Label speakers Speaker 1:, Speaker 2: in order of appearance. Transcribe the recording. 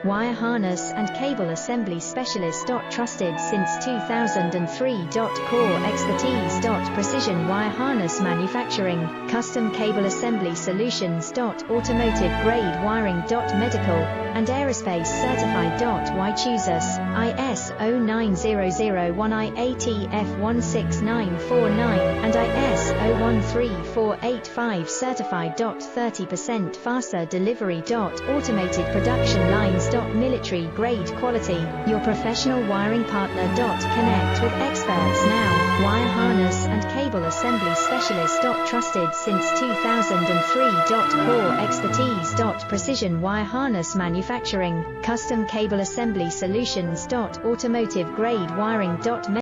Speaker 1: Wire harness and cable assembly specialist. Trusted since 2003. Core expertise. Precision wire harness manufacturing, custom cable assembly solutions. Automotive grade wiring. Medical and aerospace certified. Why choose us? ISO 9001, IATF 16949 and ISO 13485 certified. 30% faster delivery. Automated production lines. Military grade quality, your professional wiring partner. Connect with experts now. Wire harness and cable assembly specialist. Trusted since 2003. Core expertise. Precision wire harness manufacturing, custom cable assembly solutions. Automotive grade wiring.